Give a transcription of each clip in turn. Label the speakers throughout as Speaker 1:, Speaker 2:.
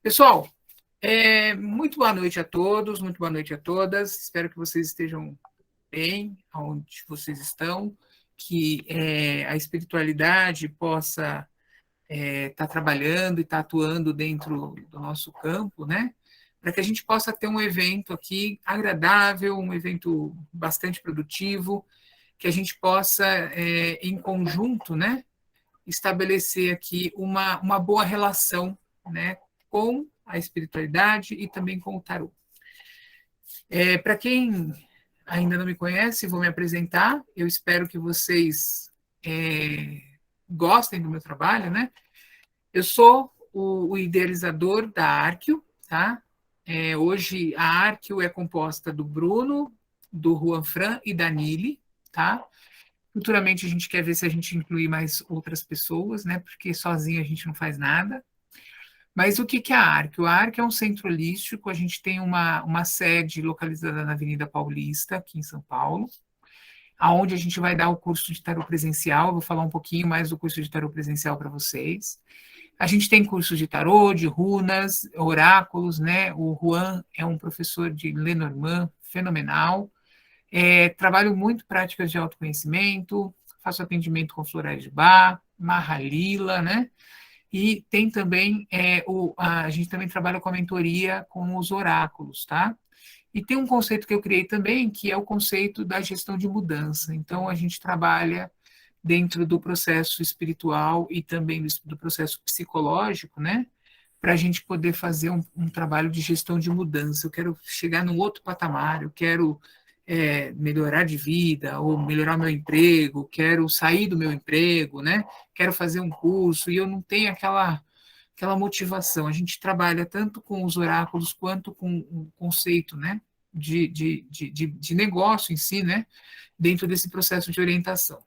Speaker 1: Pessoal, muito boa noite a todos, muito boa noite a todas. Espero que vocês estejam bem, onde vocês estão, que a espiritualidade possa estar trabalhando e estar atuando dentro do nosso campo, né? Para que a gente possa ter um evento aqui agradável, um evento bastante produtivo, que a gente possa, em conjunto, né, estabelecer aqui uma boa relação, né, com a espiritualidade e também com o tarô. Para quem ainda não me conhece, vou me apresentar. Eu espero que vocês gostem do meu trabalho, né? Eu sou o idealizador da Arquio, tá? Hoje a Arquio é composta do Bruno, do Juan Fran e da Nili, tá? Futuramente a gente quer ver se a gente inclui mais outras pessoas, né? Porque sozinho a gente não faz nada. Mas o que é a Arquio? A Arquio é um centro holístico, a gente tem uma sede localizada na Avenida Paulista, aqui em São Paulo, aonde a gente vai dar o curso de tarô presencial. Eu vou falar um pouquinho mais do curso de tarô presencial para vocês. A gente tem cursos de tarô, de runas, oráculos, né? O Juan é um professor de Lenormand fenomenal. Trabalho muito práticas de autoconhecimento, faço atendimento com florais de Bach, Mahalila, né? E tem também, a gente também trabalha com a mentoria com os oráculos, tá? E tem um conceito que eu criei também, que é o conceito da gestão de mudança. Então, a gente trabalha dentro do processo espiritual e também do processo psicológico, né? Para a gente poder fazer um trabalho de gestão de mudança. Eu quero chegar num outro patamar, eu quero melhorar de vida, ou melhorar meu emprego, quero sair do meu emprego, né? Quero fazer um curso, e eu não tenho aquela motivação. A gente trabalha tanto com os oráculos quanto com o conceito, né? De negócio em si, né? Dentro desse processo de orientação.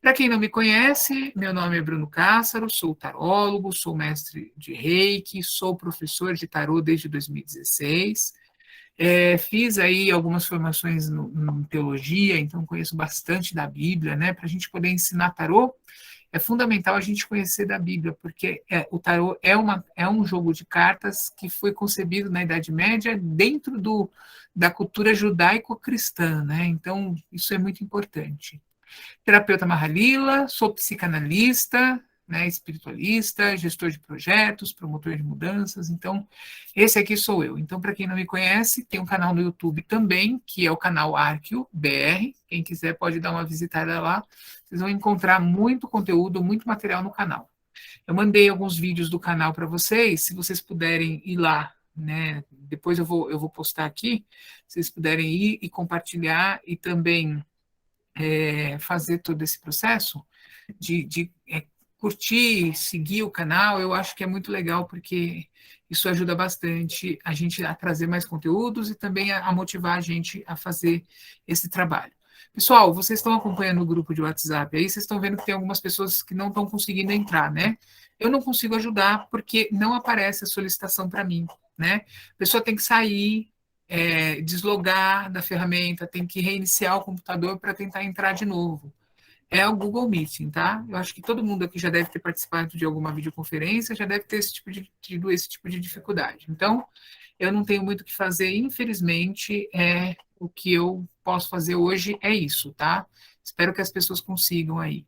Speaker 1: Para quem não me conhece, meu nome é Bruno Cássaro, sou tarólogo, sou mestre de Reiki, sou professor de tarô desde 2016. Fiz aí algumas formações em teologia, então conheço bastante da Bíblia, né? Para a gente poder ensinar tarô, é fundamental a gente conhecer da Bíblia, porque o tarô é um jogo de cartas que foi concebido na Idade Média dentro da cultura judaico-cristã, né? Então, isso é muito importante. Terapeuta Mahalila, sou psicanalista, né, espiritualista, gestor de projetos, promotor de mudanças. Então, esse aqui sou eu. Então, para quem não me conhece, tem um canal no YouTube também, que é o canal Arquio BR. Quem quiser pode dar uma visitada lá. Vocês vão encontrar muito conteúdo, muito material no canal. Eu mandei alguns vídeos do canal para vocês, se vocês puderem ir lá, né? Depois eu vou postar aqui, se vocês puderem ir e compartilhar e também fazer todo esse processo de curtir, seguir o canal, eu acho que é muito legal, porque isso ajuda bastante a gente a trazer mais conteúdos e também a motivar a gente a fazer esse trabalho. Pessoal, vocês estão acompanhando o grupo de WhatsApp aí, vocês estão vendo que tem algumas pessoas que não estão conseguindo entrar, né? Eu não consigo ajudar porque não aparece a solicitação para mim, né? A pessoa tem que sair, deslogar da ferramenta, tem que reiniciar o computador para tentar entrar de novo. É o Google Meeting, tá? Eu acho que todo mundo aqui já deve ter participado de alguma videoconferência, já deve ter tido esse tipo de dificuldade. Então, eu não tenho muito o que fazer, infelizmente, o que eu posso fazer hoje é isso, tá? Espero que as pessoas consigam aí.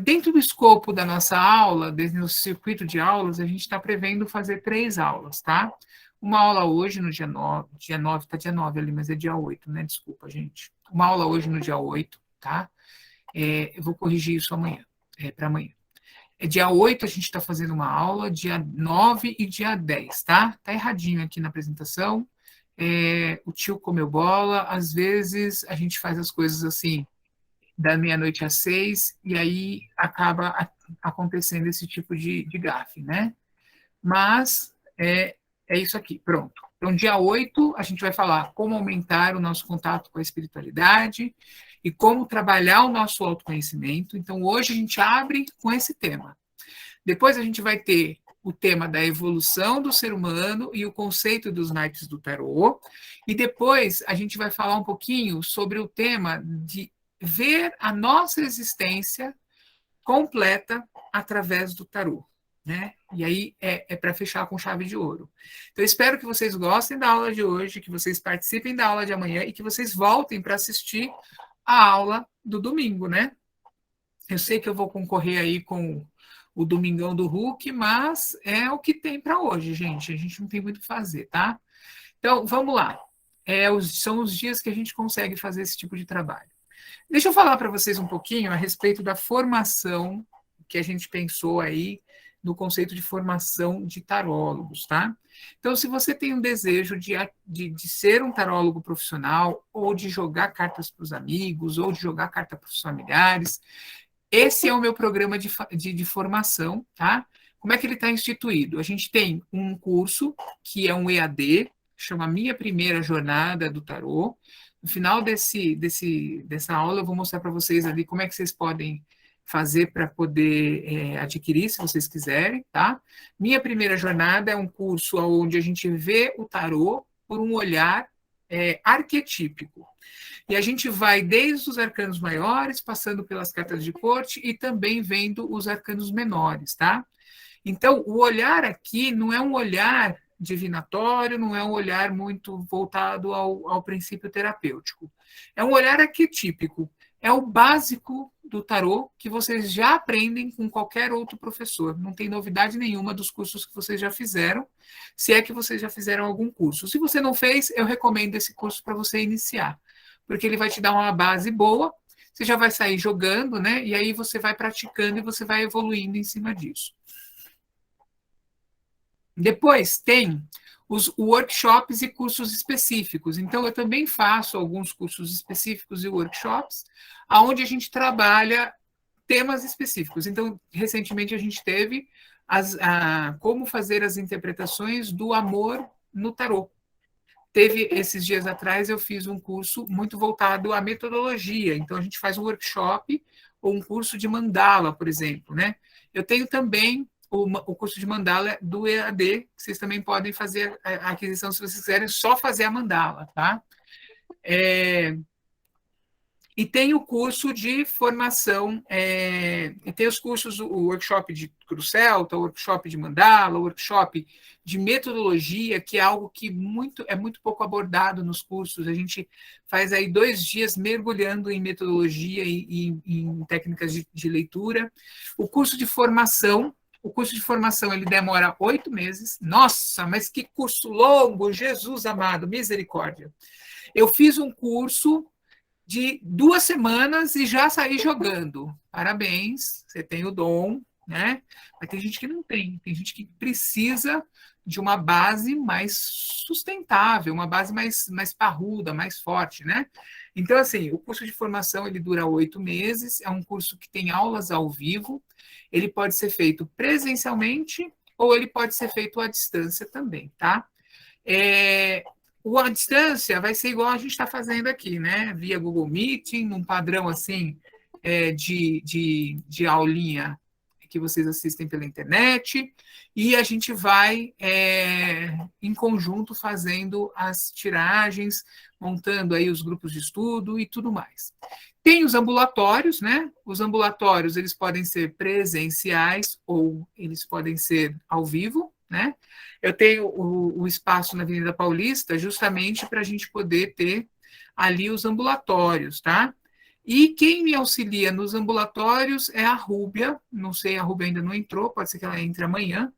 Speaker 1: Dentro do escopo da nossa aula, dentro do circuito de aulas, a gente está prevendo fazer 3 aulas, tá? Uma aula hoje, no dia 9, está dia 9 ali, mas é dia 8, né? Desculpa, gente. Uma aula hoje no dia 8, tá? Eu vou corrigir isso amanhã, para amanhã. Dia 8 a gente está fazendo uma aula, dia 9 e dia 10, tá? Tá erradinho aqui na apresentação. O tio comeu bola, às vezes a gente faz as coisas assim, da meia-noite às 6, e aí acaba acontecendo esse tipo de gafe, né? Mas é isso aqui, pronto. Então, dia 8, a gente vai falar como aumentar o nosso contato com a espiritualidade e como trabalhar o nosso autoconhecimento. Então, hoje a gente abre com esse tema. Depois a gente vai ter o tema da evolução do ser humano e o conceito dos naipes do tarô. E depois a gente vai falar um pouquinho sobre o tema de ver a nossa existência completa através do tarô. Né? E aí é para fechar com chave de ouro. Então, eu espero que vocês gostem da aula de hoje, que vocês participem da aula de amanhã e que vocês voltem para assistir a aula do domingo, né? Eu sei que eu vou concorrer aí com o Domingão do Hulk, mas é o que tem para hoje, gente. A gente não tem muito o que fazer, tá? Então, vamos lá. São os dias que a gente consegue fazer esse tipo de trabalho. Deixa eu falar para vocês um pouquinho a respeito da formação que a gente pensou aí no conceito de formação de tarólogos, tá? Então, se você tem um desejo de ser um tarólogo profissional, ou de jogar cartas para os amigos, ou de jogar carta para os familiares, esse é o meu programa de formação, tá? Como é que ele está instituído? A gente tem um curso, que é um EAD, chama Minha Primeira Jornada do Tarô. No final dessa aula, eu vou mostrar para vocês ali como é que vocês podem fazer para poder adquirir, se vocês quiserem, tá? Minha Primeira Jornada é um curso onde a gente vê o tarô por um olhar arquetípico. E a gente vai desde os arcanos maiores, passando pelas cartas de corte e também vendo os arcanos menores, tá? Então, o olhar aqui não é um olhar divinatório, não é um olhar muito voltado ao princípio terapêutico. É um olhar arquetípico. É o básico do tarô que vocês já aprendem com qualquer outro professor. Não tem novidade nenhuma dos cursos que vocês já fizeram, se é que vocês já fizeram algum curso. Se você não fez, eu recomendo esse curso para você iniciar, porque ele vai te dar uma base boa, você já vai sair jogando, né? E aí você vai praticando e você vai evoluindo em cima disso. Depois tem os workshops e cursos específicos. Então, eu também faço alguns cursos específicos e workshops, onde a gente trabalha temas específicos. Então, recentemente a gente teve como fazer as interpretações do amor no tarô. Teve, esses dias atrás, eu fiz um curso muito voltado à metodologia. Então, a gente faz um workshop ou um curso de mandala, por exemplo, né? Eu tenho também o curso de mandala do EAD, que vocês também podem fazer a aquisição, se vocês quiserem, só fazer a mandala, tá? E tem o curso de formação, e tem os cursos, o workshop de Cruz Celta, o workshop de Mandala, o workshop de metodologia, que é algo que é muito pouco abordado nos cursos. A gente faz aí 2 dias mergulhando em metodologia e em técnicas de leitura. O curso de formação, ele demora 8 meses. Nossa, mas que curso longo, Jesus amado, misericórdia. Eu fiz um curso de 2 semanas e já saí jogando. Parabéns, você tem o dom, né? Mas tem gente que não tem gente que precisa de uma base mais sustentável, uma base mais parruda, mais forte, né? Então, assim, o curso de formação ele dura 8 meses, é um curso que tem aulas ao vivo, ele pode ser feito presencialmente ou ele pode ser feito à distância também, tá? A distância vai ser igual a gente está fazendo aqui, né? Via Google Meeting, num padrão assim de aulinha que vocês assistem pela internet, e a gente vai em conjunto fazendo as tiragens, montando aí os grupos de estudo e tudo mais. Tem os ambulatórios, né? Os ambulatórios eles podem ser presenciais ou eles podem ser ao vivo, né? Eu tenho o espaço na Avenida Paulista justamente para a gente poder ter ali os ambulatórios, tá? E quem me auxilia nos ambulatórios é a Rúbia, não sei, a Rúbia ainda não entrou, pode ser que ela entre amanhã,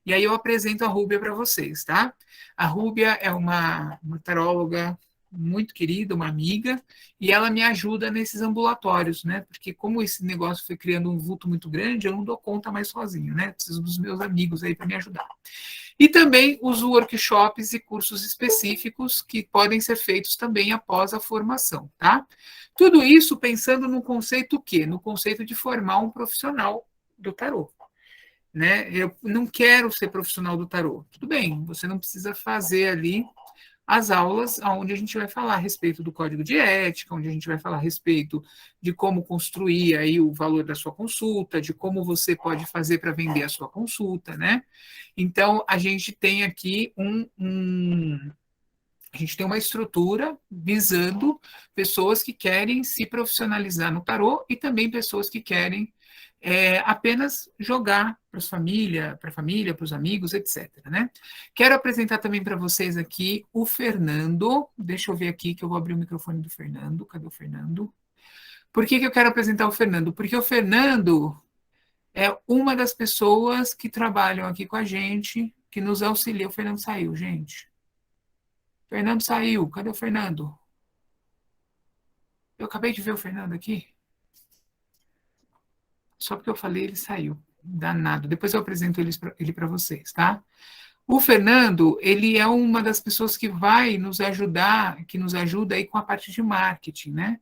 Speaker 1: e aí eu apresento a Rúbia para vocês, tá? A Rúbia é uma taróloga muito querida, uma amiga, e ela me ajuda nesses ambulatórios, né? Porque como esse negócio foi criando um vulto muito grande, eu não dou conta mais sozinho, né? Preciso dos meus amigos aí para me ajudar. E também os workshops e cursos específicos que podem ser feitos também após a formação, tá? Tudo isso pensando no conceito o quê? No conceito de formar um profissional do tarô. né? Eu não quero ser profissional do tarô. Tudo bem, você não precisa fazer ali as aulas onde a gente vai falar a respeito do código de ética, onde a gente vai falar a respeito de como construir aí o valor da sua consulta, de como você pode fazer para vender a sua consulta, né? Então, a gente tem aqui a gente tem uma estrutura visando pessoas que querem se profissionalizar no tarô e também pessoas que querem apenas jogar para a família, para os amigos, etc. Né? Quero apresentar também para vocês aqui o Fernando. Deixa eu ver aqui que eu vou abrir o microfone do Fernando. Cadê o Fernando? Por que eu quero apresentar o Fernando? Porque o Fernando é uma das pessoas que trabalham aqui com a gente, que nos auxilia. O Fernando saiu, gente. O Fernando saiu. Cadê o Fernando? Eu acabei de ver o Fernando aqui. Só porque eu falei, ele saiu. Danado. Depois eu apresento ele para vocês, tá? O Fernando, ele é uma das pessoas que vai nos ajudar, que nos ajuda aí com a parte de marketing, né?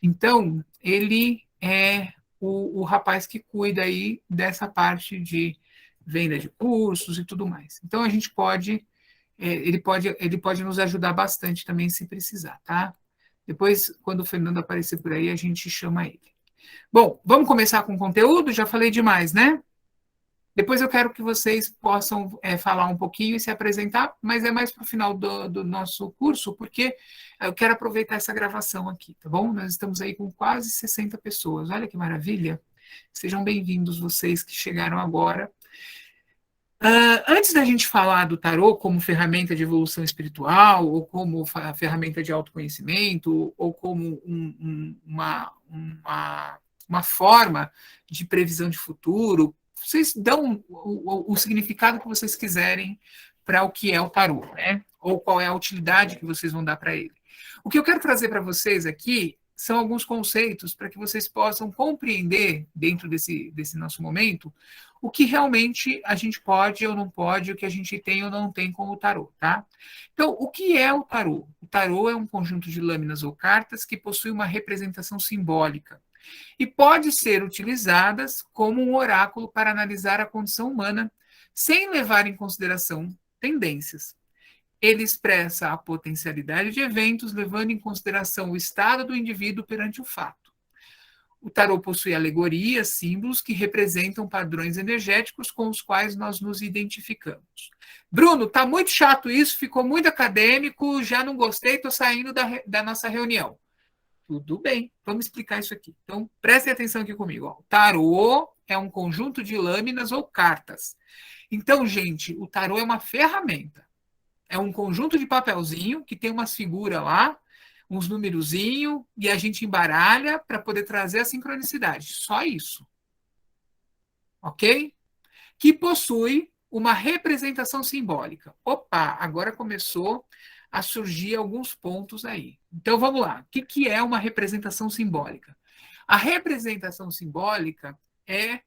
Speaker 1: Então, ele é o rapaz que cuida aí dessa parte de venda de cursos e tudo mais. Então, a gente pode, ele pode nos ajudar bastante também se precisar, tá? Depois, quando o Fernando aparecer por aí, a gente chama ele. Bom, vamos começar com o conteúdo? Já falei demais, né? Depois eu quero que vocês possam falar um pouquinho e se apresentar, mas é mais para o final do nosso curso, porque eu quero aproveitar essa gravação aqui, tá bom? Nós estamos aí com quase 60 pessoas, olha que maravilha. Sejam bem-vindos vocês que chegaram agora. Antes da gente falar do tarô como ferramenta de evolução espiritual, ou como ferramenta de autoconhecimento, ou como uma forma de previsão de futuro, vocês dão o significado que vocês quiserem para o que é o tarô, né? Ou qual é a utilidade que vocês vão dar para ele. O que eu quero trazer para vocês aqui são alguns conceitos para que vocês possam compreender, dentro desse nosso momento, o que realmente a gente pode ou não pode, o que a gente tem ou não tem com o tarô, tá? Então, o que é o tarô? O tarô é um conjunto de lâminas ou cartas que possui uma representação simbólica e pode ser utilizadas como um oráculo para analisar a condição humana, sem levar em consideração tendências. Ele expressa a potencialidade de eventos, levando em consideração o estado do indivíduo perante o fato. O tarô possui alegorias, símbolos que representam padrões energéticos com os quais nós nos identificamos. Bruno, tá muito chato isso, ficou muito acadêmico, já não gostei, estou saindo da nossa reunião. Tudo bem, vamos explicar isso aqui. Então, prestem atenção aqui comigo. Ó. O tarô é um conjunto de lâminas ou cartas. Então, gente, o tarô é uma ferramenta. É um conjunto de papelzinho que tem umas figuras lá, uns numerozinhos, e a gente embaralha para poder trazer a sincronicidade. Só isso. Ok? Que possui uma representação simbólica. Opa, agora começou a surgir alguns pontos aí. Então vamos lá. O que é uma representação simbólica? A representação simbólica é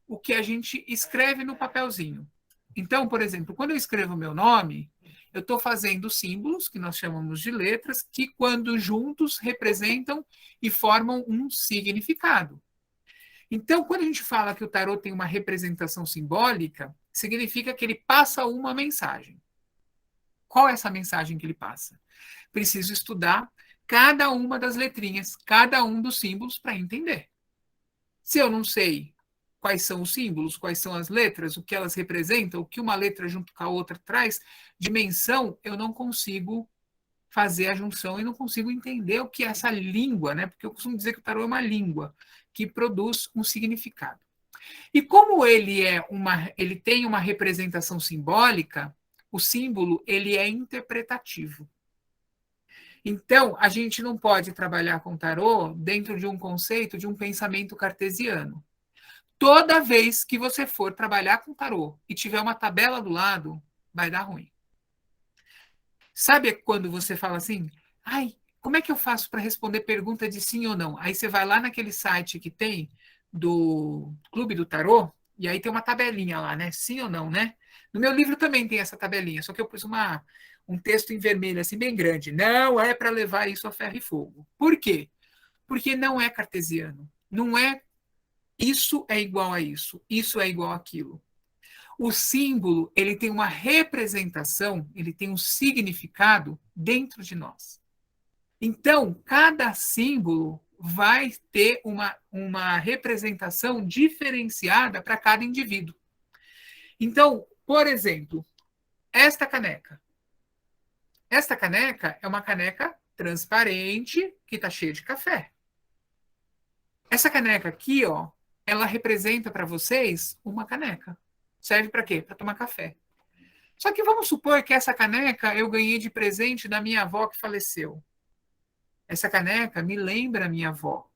Speaker 1: o que a gente escreve no papelzinho. Então, por exemplo, quando eu escrevo meu nome, eu estou fazendo símbolos, que nós chamamos de letras, que, quando juntos, representam e formam um significado. Então, quando a gente fala que o tarô tem uma representação simbólica, significa que ele passa uma mensagem. Qual é essa mensagem que ele passa? Preciso estudar cada uma das letrinhas, cada um dos símbolos para entender. Se eu não sei quais são os símbolos, quais são as letras, o que elas representam, o que uma letra junto com a outra traz, dimensão, eu não consigo fazer a junção e não consigo entender o que é essa língua, né? Porque eu costumo dizer que o tarô é uma língua que produz um significado. E como ele tem uma representação simbólica, o símbolo ele é interpretativo. Então, a gente não pode trabalhar com tarô dentro de um conceito de um pensamento cartesiano. Toda vez que você for trabalhar com tarô e tiver uma tabela do lado, vai dar ruim. Sabe quando você fala assim, ai, como é que eu faço para responder pergunta de sim ou não? Aí você vai lá naquele site que tem do Clube do Tarô, e aí tem uma tabelinha lá, né? Sim ou não, né? No meu livro também tem essa tabelinha, só que eu pus um texto em vermelho, assim, bem grande. Não é para levar isso a ferro e fogo. Por quê? Porque não é cartesiano. Não é isso é igual a isso é igual àquilo. O símbolo, ele tem uma representação, ele tem um significado dentro de nós. Então, cada símbolo vai ter uma representação diferenciada para cada indivíduo. Então, por exemplo, esta caneca. Esta caneca é uma caneca transparente que está cheia de café. Essa caneca aqui, ó, ela representa para vocês uma caneca. Serve para quê? Para tomar café. Só que vamos supor que essa caneca eu ganhei de presente da minha avó que faleceu. Essa caneca me lembra a minha avó.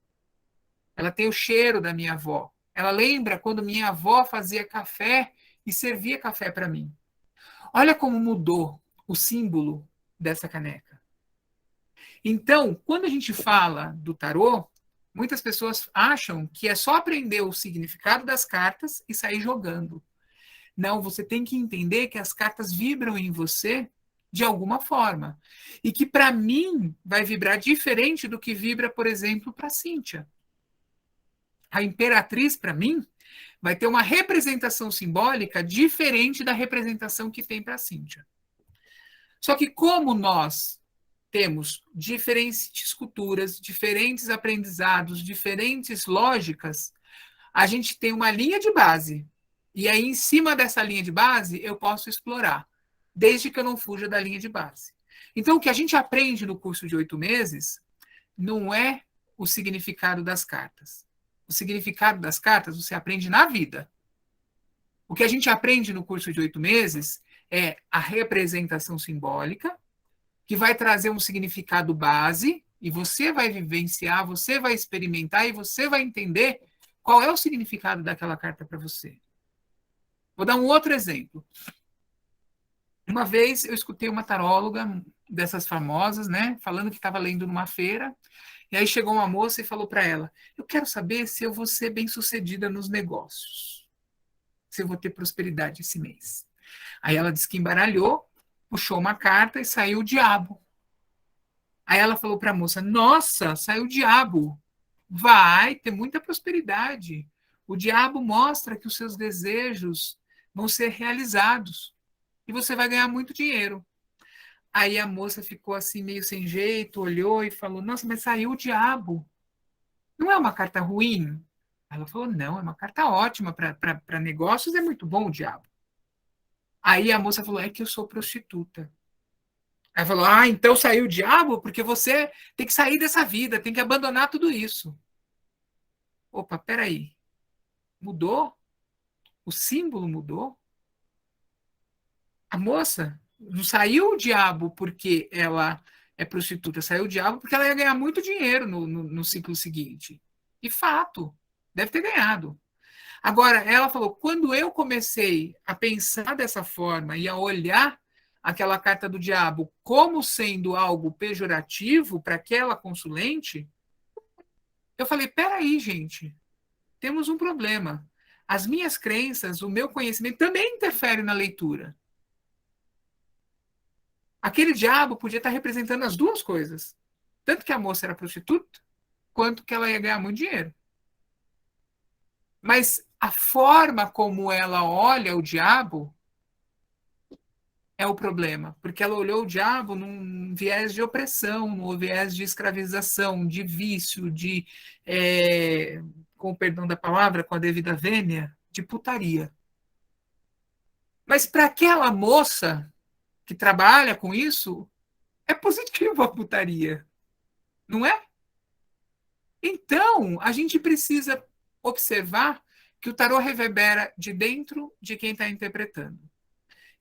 Speaker 1: Ela tem o cheiro da minha avó. Ela lembra quando minha avó fazia café e servia café para mim. Olha como mudou o símbolo dessa caneca. Então, quando a gente fala do tarô, muitas pessoas acham que é só aprender o significado das cartas e sair jogando. Não, você tem que entender que as cartas vibram em você de alguma forma. E que para mim vai vibrar diferente do que vibra, por exemplo, para a Cíntia. A imperatriz, para mim, vai ter uma representação simbólica diferente da representação que tem para a Cíntia. Só que como nós temos diferentes culturas, diferentes aprendizados, diferentes lógicas, a gente tem uma linha de base. E aí, em cima dessa linha de base, eu posso explorar, desde que eu não fuja da linha de base. Então, o que a gente aprende no curso de 8 meses não é o significado das cartas. O significado das cartas você aprende na vida. O que a gente aprende no curso de 8 meses é a representação simbólica, que vai trazer um significado base, e você vai vivenciar, você vai experimentar e você vai entender qual é o significado daquela carta para você. Vou dar um outro exemplo. Uma vez eu escutei uma taróloga dessas famosas, né, falando que estava lendo numa feira, e aí chegou uma moça e falou para ela: eu quero saber se eu vou ser bem-sucedida nos negócios, se eu vou ter prosperidade esse mês. Aí ela disse que embaralhou, puxou uma carta e saiu o diabo. Aí ela falou para a moça: nossa, saiu o diabo. Vai ter muita prosperidade. O diabo mostra que os seus desejos vão ser realizados e você vai ganhar muito dinheiro. Aí a moça ficou assim meio sem jeito, olhou e falou: nossa, mas saiu o diabo. Não é uma carta ruim? Ela falou: não, é uma carta ótima para negócios, é muito bom o diabo. Aí a moça falou: é que eu sou prostituta. Aí falou: ah, então saiu o diabo porque você tem que sair dessa vida, tem que abandonar tudo isso. Opa, peraí. Mudou? O símbolo mudou? A moça não saiu o diabo porque ela é prostituta, saiu o diabo porque ela ia ganhar muito dinheiro no ciclo seguinte. E fato, deve ter ganhado. Agora, ela falou: quando eu comecei a pensar dessa forma e a olhar aquela carta do diabo como sendo algo pejorativo para aquela consulente, eu falei: peraí, gente, temos um problema. As minhas crenças, o meu conhecimento também interfere na leitura. Aquele diabo podia estar representando as duas coisas. Tanto que a moça era prostituta, quanto que ela ia ganhar muito dinheiro. Mas a forma como ela olha o diabo é o problema, porque ela olhou o diabo num viés de opressão, num viés de escravização, de vício, com o perdão da palavra, com a devida vênia, de putaria. Mas para aquela moça que trabalha com isso, é positivo a putaria, não é? Então, a gente precisa observar que o tarô reverbera de dentro de quem está interpretando.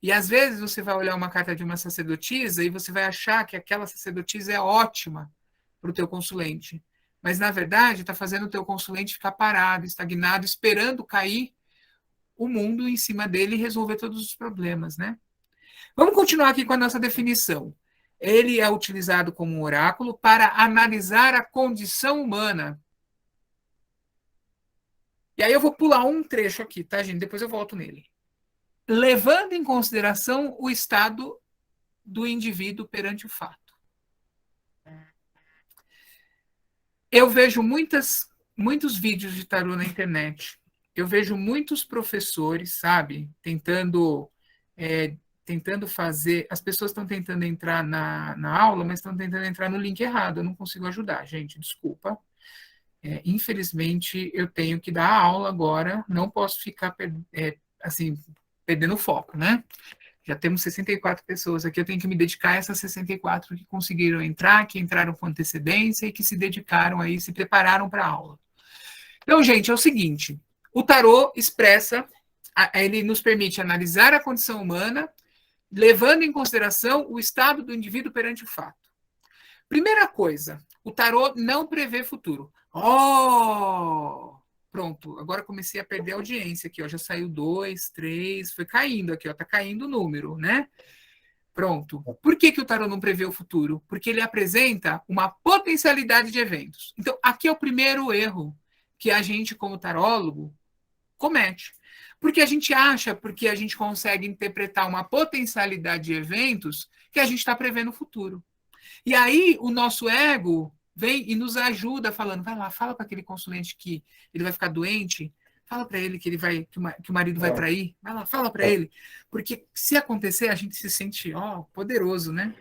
Speaker 1: E às vezes você vai olhar uma carta de uma sacerdotisa e você vai achar que aquela sacerdotisa é ótima para o teu consulente. Mas, na verdade, está fazendo o teu consulente ficar parado, estagnado, esperando cair o mundo em cima dele e resolver todos os problemas, né? Vamos continuar aqui com a nossa definição. Ele é utilizado como um oráculo para analisar a condição humana. E aí eu vou pular um trecho aqui, tá, gente? Depois eu volto nele. Levando em consideração o estado do indivíduo perante o fato. Eu vejo muitos vídeos de tarô na internet eu vejo muitos professores, sabe, tentando fazer. As pessoas estão tentando entrar na aula, mas estão tentando entrar no link errado. Eu não consigo ajudar, gente, desculpa. Infelizmente, eu tenho que dar aula agora, não posso ficar assim, perdendo foco, né? Já temos 64 pessoas aqui, eu tenho que me dedicar a essas 64 que conseguiram entrar, que entraram com antecedência e que se dedicaram aí, se prepararam para a aula. Então, gente, é o seguinte: o tarô expressa, ele nos permite analisar a condição humana, levando em consideração o estado do indivíduo perante o fato. Primeira coisa, o tarô não prevê futuro. Oh! Pronto, agora comecei a perder a audiência aqui, ó. Já saiu 2, 3, foi caindo aqui, ó. Tá caindo o número, né? Pronto. Por que, que o tarô não prevê o futuro? Porque ele apresenta uma potencialidade de eventos. Então, aqui é o primeiro erro que a gente, como tarólogo, comete. Porque a gente acha, porque a gente consegue interpretar uma potencialidade de eventos, que a gente está prevendo o futuro. E aí o nosso ego vem e nos ajuda falando, vai lá, fala para aquele consulente que ele vai ficar doente, fala para ele que ele vai que o marido vai trair, vai lá, fala para ele, porque se acontecer a gente se sente, poderoso, né?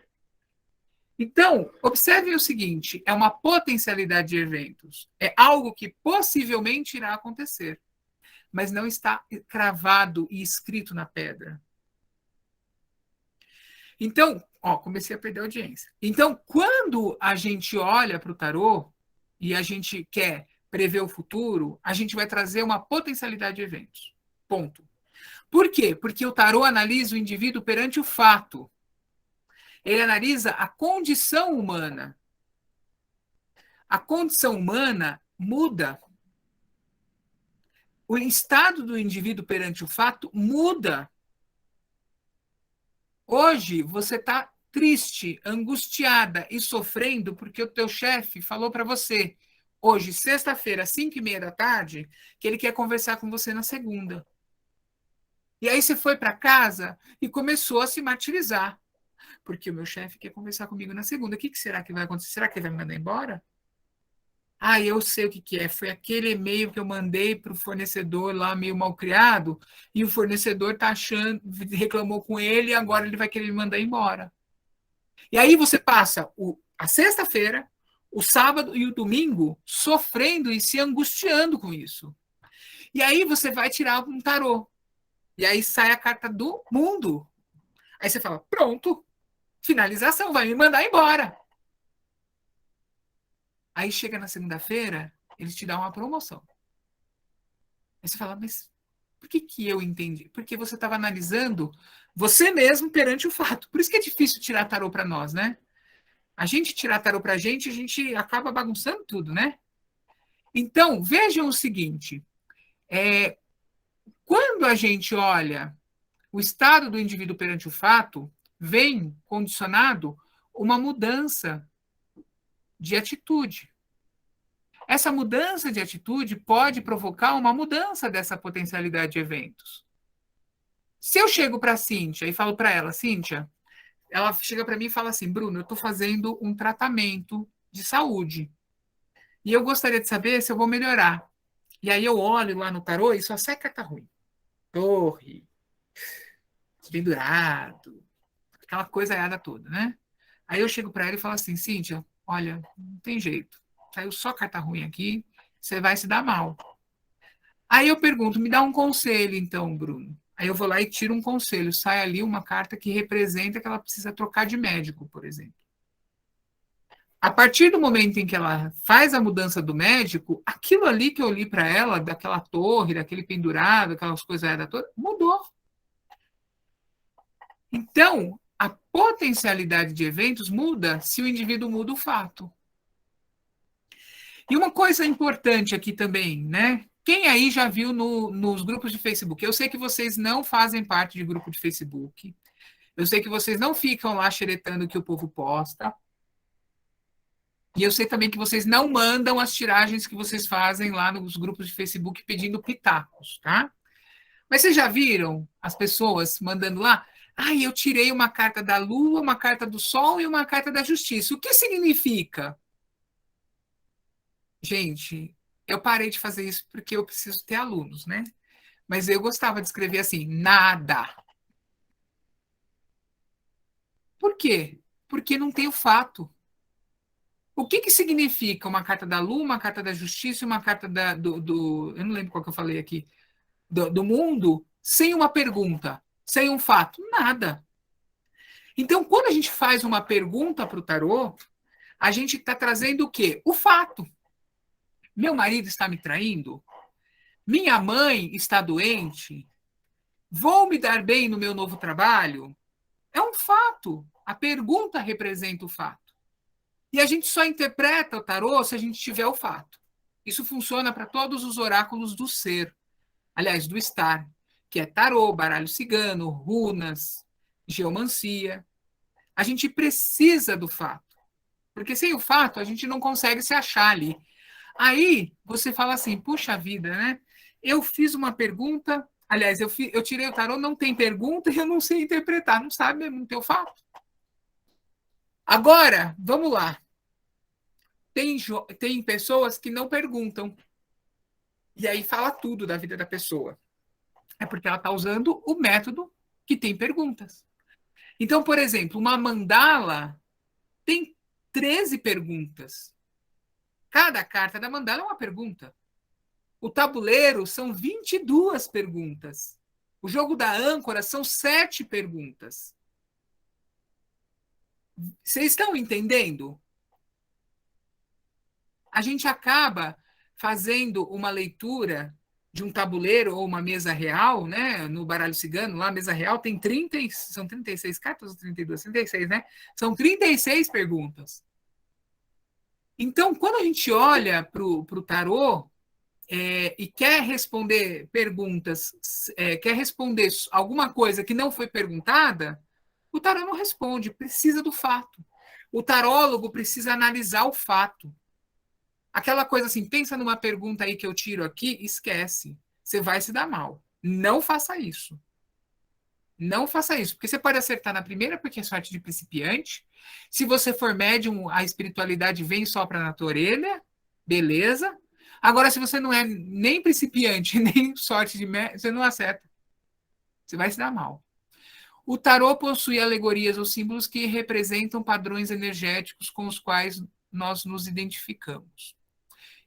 Speaker 1: Então, observem o seguinte, é uma potencialidade de eventos, é algo que possivelmente irá acontecer, mas não está cravado e escrito na pedra. Então, comecei a perder a audiência. Então, quando a gente olha para o tarô e a gente quer prever o futuro, a gente vai trazer uma potencialidade de eventos. Ponto. Por quê? Porque o tarô analisa o indivíduo perante o fato. Ele analisa a condição humana. A condição humana muda. O estado do indivíduo perante o fato muda. Hoje você está triste, angustiada e sofrendo porque o teu chefe falou para você, hoje, sexta-feira, às 5:30 da tarde, que ele quer conversar com você na segunda. E aí você foi para casa e começou a se martirizar, porque o meu chefe quer conversar comigo na segunda. O que será que vai acontecer? Será que ele vai me mandar embora? Ah, eu sei o que é. Foi aquele e-mail que eu mandei para o fornecedor lá, meio mal criado, e o fornecedor tá achando, reclamou com ele e agora ele vai querer me mandar embora. E aí você passa a sexta-feira, o sábado e o domingo sofrendo e se angustiando com isso. E aí você vai tirar um tarô. E aí sai a carta do mundo. Aí você fala, pronto, finalização, vai me mandar embora. Aí chega na segunda-feira, eles te dão uma promoção. Aí você fala, mas por que eu entendi? Porque você estava analisando você mesmo perante o fato. Por isso que é difícil tirar tarô para nós, né? A gente tirar tarô para a gente acaba bagunçando tudo, né? Então, vejam o seguinte: quando a gente olha o estado do indivíduo perante o fato, vem condicionado uma mudança de atitude. Essa mudança de atitude pode provocar uma mudança dessa potencialidade de eventos. Se eu chego para a Cíntia e falo para ela, Cíntia, ela chega para mim e fala assim, Bruno, eu estou fazendo um tratamento de saúde e eu gostaria de saber se eu vou melhorar. E aí eu olho lá no tarô e só sai carta ruim. Torre, pendurado, aquela coisa errada toda, né? Aí eu chego para ela e falo assim, Cíntia, olha, não tem jeito. Saiu só carta ruim aqui, você vai se dar mal. Aí eu pergunto, me dá um conselho então, Bruno. Aí eu vou lá e tiro um conselho. Sai ali uma carta que representa que ela precisa trocar de médico, por exemplo. A partir do momento em que ela faz a mudança do médico, aquilo ali que eu li para ela, daquela torre, daquele pendurado, aquelas coisas da torre, mudou. Então, a potencialidade de eventos muda se o indivíduo muda o fato. E uma coisa importante aqui também, né? Quem aí já viu nos grupos de Facebook? Eu sei que vocês não fazem parte de grupo de Facebook. Eu sei que vocês não ficam lá xeretando o que o povo posta. E eu sei também que vocês não mandam as tiragens que vocês fazem lá nos grupos de Facebook pedindo pitacos, tá? Mas vocês já viram as pessoas mandando lá? Eu tirei uma carta da Lua, uma carta do Sol e uma carta da Justiça. O que significa? Gente, Eu parei de fazer isso porque eu preciso ter alunos, né? Mas eu gostava de escrever assim, nada. Por quê? Porque não tem o fato. O que que significa uma carta da Lua, uma carta da Justiça e uma carta eu não lembro qual que eu falei aqui, do mundo, sem uma pergunta, sem um fato? Nada. Então, quando a gente faz uma pergunta para o tarô, a gente está trazendo o quê? O fato. Meu marido está me traindo? Minha mãe está doente? Vou me dar bem no meu novo trabalho? É um fato. A pergunta representa o fato. E a gente só interpreta o tarô se a gente tiver o fato. Isso funciona para todos os oráculos do ser, aliás, do estar, que é tarô, baralho cigano, runas, geomancia. A gente precisa do fato, porque sem o fato a gente não consegue se achar ali. Aí você fala assim, puxa vida, né? Eu fiz uma pergunta, aliás, eu tirei o tarô, não tem pergunta e eu não sei interpretar, não sabe mesmo, não tem o fato. Agora, vamos lá. Tem pessoas que não perguntam. E aí fala tudo da vida da pessoa. É porque ela está usando o método que tem perguntas. Então, por exemplo, uma mandala tem 13 perguntas. Cada carta da mandala é uma pergunta. O tabuleiro são 22 perguntas. O jogo da âncora são 7 perguntas. Vocês estão entendendo? A gente acaba fazendo uma leitura de um tabuleiro ou uma mesa real, né? No baralho cigano, lá a mesa real tem são 36 cartas ou 32? 36, né? São 36 perguntas. Então, quando a gente olha para o tarô e quer responder perguntas, quer responder alguma coisa que não foi perguntada, o tarô não responde, precisa do fato. O tarólogo precisa analisar o fato. Aquela coisa assim, pensa numa pergunta aí que eu tiro aqui, esquece. Você vai se dar mal. Não faça isso. Não faça isso, porque você pode acertar na primeira, porque é sorte de principiante. Se você for médium, a espiritualidade vem só para na tua orelha, beleza. Agora, se você não é nem principiante, nem sorte de médium, você não acerta. Você vai se dar mal. O tarô possui alegorias ou símbolos que representam padrões energéticos com os quais nós nos identificamos.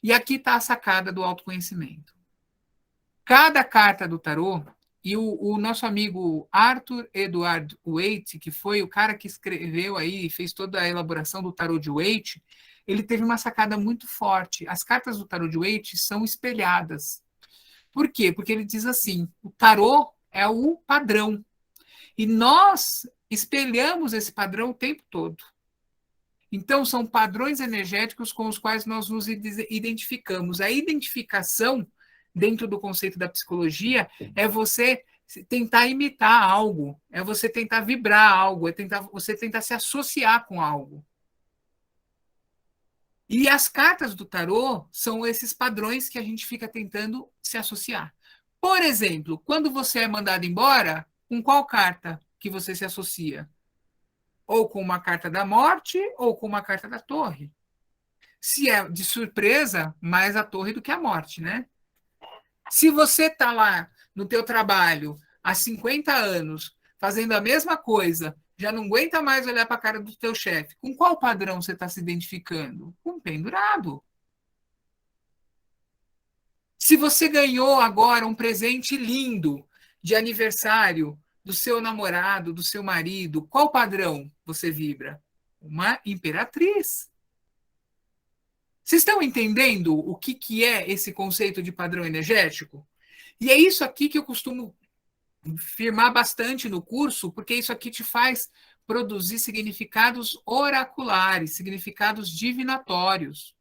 Speaker 1: E aqui está a sacada do autoconhecimento. Cada carta do tarô, e o nosso amigo Arthur Edward Waite, que foi o cara que escreveu aí, fez toda a elaboração do tarô de Waite, ele teve uma sacada muito forte. As cartas do tarô de Waite são espelhadas. Por quê? Porque ele diz assim: o tarô é o padrão. E nós espelhamos esse padrão o tempo todo. Então, são padrões energéticos com os quais nós nos identificamos. A identificação, dentro do conceito da psicologia, é você tentar imitar algo, é você tentar vibrar algo, você tentar se associar com algo. E as cartas do tarô são esses padrões que a gente fica tentando se associar. Por exemplo, quando você é mandado embora, com qual carta que você se associa? Ou com uma carta da morte ou com uma carta da torre. Se é de surpresa, mais a torre do que a morte, né? Se você está lá no teu trabalho há 50 anos, fazendo a mesma coisa, já não aguenta mais olhar para a cara do teu chefe, com qual padrão você está se identificando? Com pendurado. Se você ganhou agora um presente lindo de aniversário do seu namorado, do seu marido, qual padrão você vibra? Uma imperatriz. Vocês estão entendendo o que é esse conceito de padrão energético? E é isso aqui que eu costumo firmar bastante no curso, porque isso aqui te faz produzir significados oraculares, significados divinatórios.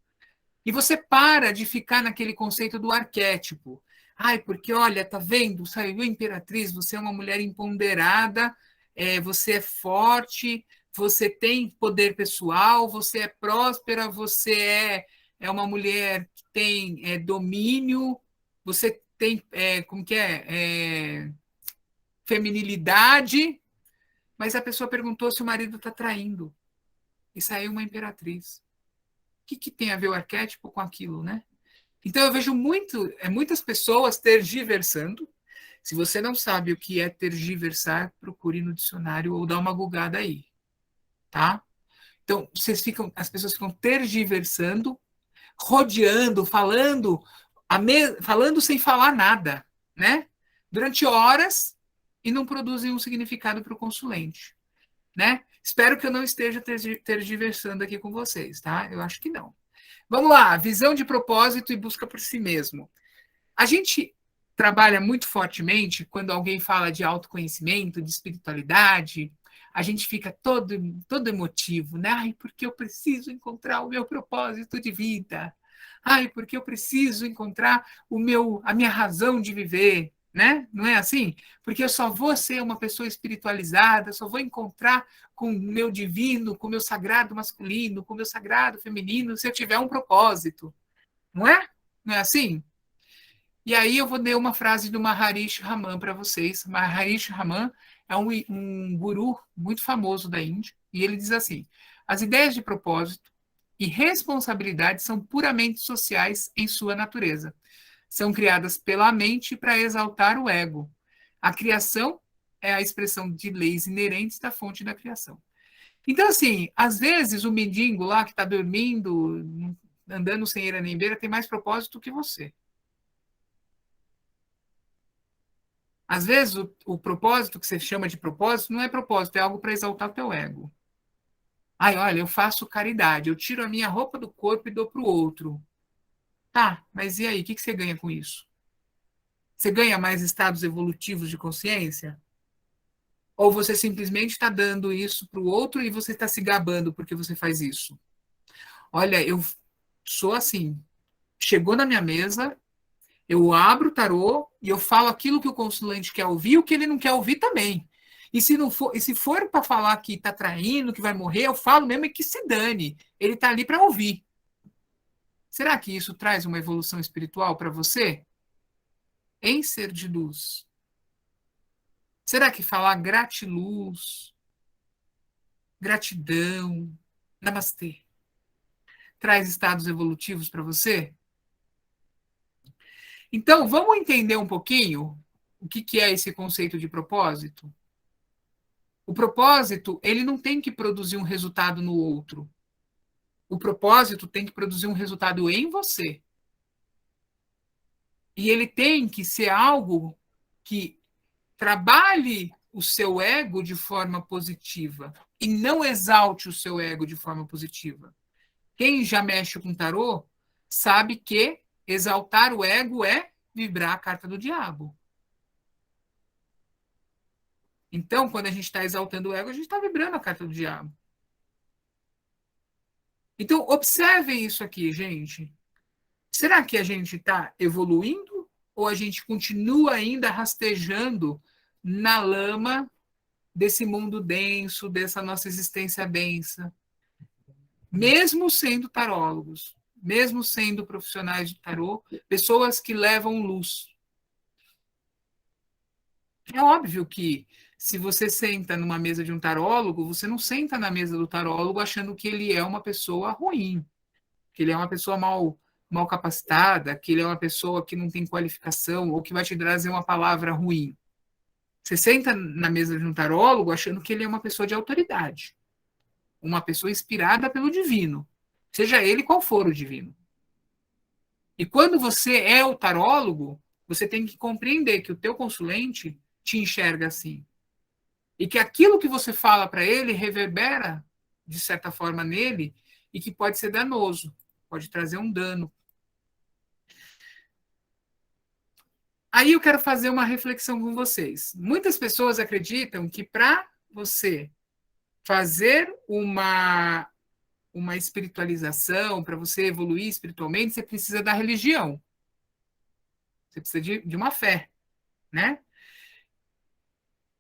Speaker 1: E você para de ficar naquele conceito do arquétipo. Ai, porque olha, tá vendo? Saiu a Imperatriz, você é uma mulher empoderada, você é forte, você tem poder pessoal, você é próspera, você é uma mulher que tem domínio, você tem, como que feminilidade, mas a pessoa perguntou se o marido está traindo. E saiu uma imperatriz. O que tem a ver o arquétipo com aquilo, né? Então, eu vejo muitas pessoas tergiversando. Se você não sabe o que é tergiversar, procure no dicionário ou dá uma googada aí, tá? Então, as pessoas ficam tergiversando, rodeando, falando sem falar nada, né? Durante horas e não produzem um significado para o consulente, né? Espero que eu não esteja tergiversando aqui com vocês, tá? Eu acho que não. Vamos lá, visão de propósito e busca por si mesmo. A gente trabalha muito fortemente quando alguém fala de autoconhecimento, de espiritualidade, a gente fica todo emotivo, né? Ai, porque eu preciso encontrar o meu propósito de vida. Ai, porque eu preciso encontrar a minha razão de viver, né? Não é assim? Porque eu só vou ser uma pessoa espiritualizada, só vou encontrar com o meu divino, com o meu sagrado masculino, com o meu sagrado feminino, se eu tiver um propósito, não é? Não é assim? E aí eu vou ler uma frase do Maharishi Raman para vocês. Maharishi Raman é um guru muito famoso da Índia, e ele diz assim: as ideias de propósito e responsabilidade são puramente sociais em sua natureza. São criadas pela mente para exaltar o ego. A criação é a expressão de leis inerentes da fonte da criação. Então, assim, às vezes o mendigo lá que está dormindo, andando sem eira nem beira, tem mais propósito que você. Às vezes, o propósito que você chama de propósito não é propósito, é algo para exaltar o teu ego. Ai, olha, eu faço caridade, eu tiro a minha roupa do corpo e dou para o outro. Tá, mas e aí, o que você ganha com isso? Você ganha mais estados evolutivos de consciência? Ou você simplesmente está dando isso para o outro e você está se gabando porque você faz isso? Olha, eu sou assim. Chegou na minha mesa, eu abro o tarô e eu falo aquilo que o consulente quer ouvir, o que ele não quer ouvir também. E se for para falar que está traindo, que vai morrer, eu falo mesmo e que se dane. Ele está ali para ouvir. Será que isso traz uma evolução espiritual para você? Em ser de luz. Será que falar gratiluz, gratidão, namastê, traz estados evolutivos para você? Então, vamos entender um pouquinho o que é esse conceito de propósito? O propósito, ele não tem que produzir um resultado no outro. O propósito tem que produzir um resultado em você. E ele tem que ser algo que trabalhe o seu ego de forma positiva e não exalte o seu ego de forma positiva. Quem já mexe com tarô sabe que exaltar o ego é vibrar a carta do diabo. Então, quando a gente está exaltando o ego, a gente está vibrando a carta do diabo. Então, observem isso aqui, gente. Será que a gente está evoluindo ou a gente continua ainda rastejando na lama desse mundo denso, dessa nossa existência densa? Mesmo sendo tarólogos, mesmo sendo profissionais de tarô, pessoas que levam luz. É óbvio que se você senta numa mesa de um tarólogo, você não senta na mesa do tarólogo achando que ele é uma pessoa ruim, que ele é uma pessoa mal capacitada, que ele é uma pessoa que não tem qualificação ou que vai te trazer uma palavra ruim. Você senta na mesa de um tarólogo achando que ele é uma pessoa de autoridade, uma pessoa inspirada pelo divino, seja ele qual for o divino. E quando você é o tarólogo, você tem que compreender que o teu consulente te enxerga assim. E que aquilo que você fala para ele reverbera, de certa forma, nele e que pode ser danoso, pode trazer um dano. Aí eu quero fazer uma reflexão com vocês. Muitas pessoas acreditam que para você fazer uma espiritualização, para você evoluir espiritualmente, você precisa da religião. Você precisa de uma fé, né?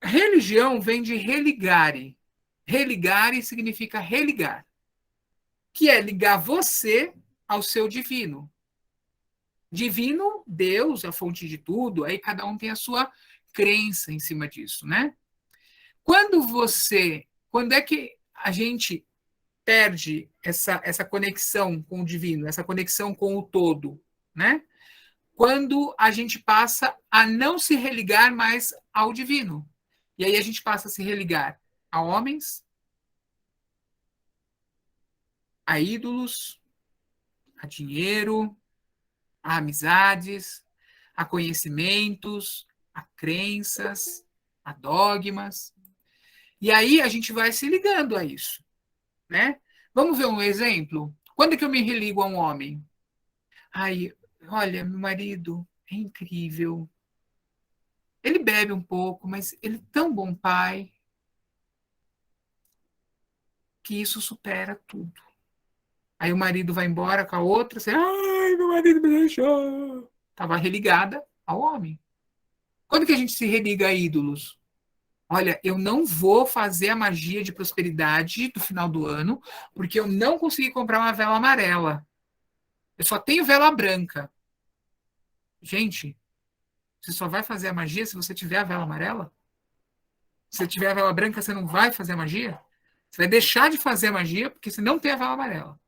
Speaker 1: Religião vem de religare. Religare significa religar, que é ligar você ao seu divino. Divino, Deus, a fonte de tudo, aí cada um tem a sua crença em cima disso, né? Quando é que a gente perde essa conexão com o divino, essa conexão com o todo? né? Quando a gente passa a não se religar mais ao divino. E aí a gente passa a se religar a homens, a ídolos, a dinheiro, a amizades, a conhecimentos, a crenças, a dogmas. E aí a gente vai se ligando a isso, né? Vamos ver um exemplo? Quando é que eu me religo a um homem? Ai, olha, meu marido é incrível. Ele bebe um pouco, mas ele é tão bom pai que isso supera tudo. Aí o marido vai embora com a outra, você, ai, meu marido me deixou. Estava religada ao homem. Quando que a gente se religa a ídolos? Olha, eu não vou fazer a magia de prosperidade do final do ano, porque eu não consegui comprar uma vela amarela. Eu só tenho vela branca. Gente, você só vai fazer a magia se você tiver a vela amarela? Se você tiver a vela branca, você não vai fazer a magia? Você vai deixar de fazer a magia porque você não tem a vela amarela.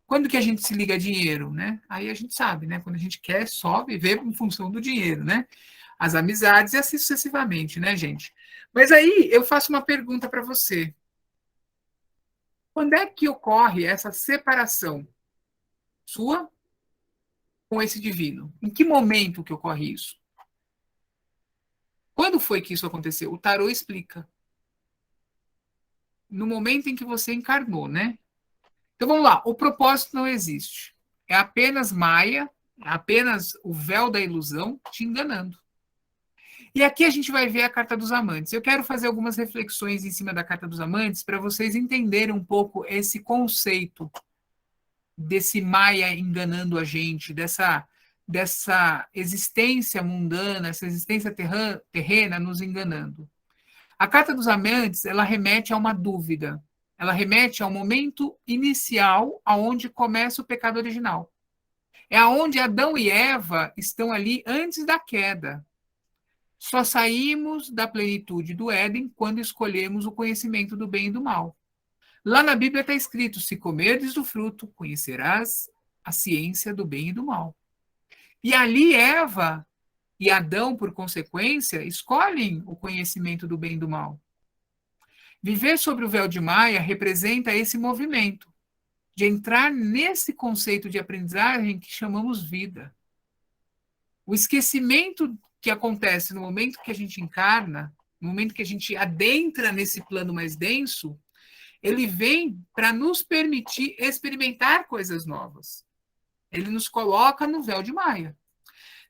Speaker 1: Quando que a gente se liga a dinheiro, né? Aí a gente sabe, né? Quando a gente quer só viver em função do dinheiro, né? As amizades e assim sucessivamente, né, gente? Mas aí eu faço uma pergunta para você. Quando é que ocorre essa separação sua com esse divino? Em que momento que ocorre isso? Quando foi que isso aconteceu? O tarô explica. No momento em que você encarnou, né? Então vamos lá, o propósito não existe. É apenas Maia, é apenas o véu da ilusão te enganando. E aqui a gente vai ver a Carta dos Amantes. Eu quero fazer algumas reflexões em cima da Carta dos Amantes para vocês entenderem um pouco esse conceito desse Maia enganando a gente, dessa existência mundana, essa existência terrena nos enganando. A Carta dos Amantes, ela remete a uma dúvida. Ela remete ao momento inicial aonde começa o pecado original. É aonde Adão e Eva estão ali antes da queda. Só saímos da plenitude do Éden quando escolhemos o conhecimento do bem e do mal. Lá na Bíblia está escrito: se comerdes do fruto, conhecerás a ciência do bem e do mal. E ali Eva e Adão, por consequência, escolhem o conhecimento do bem e do mal. Viver sobre o véu de Maia representa esse movimento de entrar nesse conceito de aprendizagem que chamamos vida. O esquecimento que acontece no momento que a gente encarna, no momento que a gente adentra nesse plano mais denso, ele vem para nos permitir experimentar coisas novas. Ele nos coloca no véu de Maia.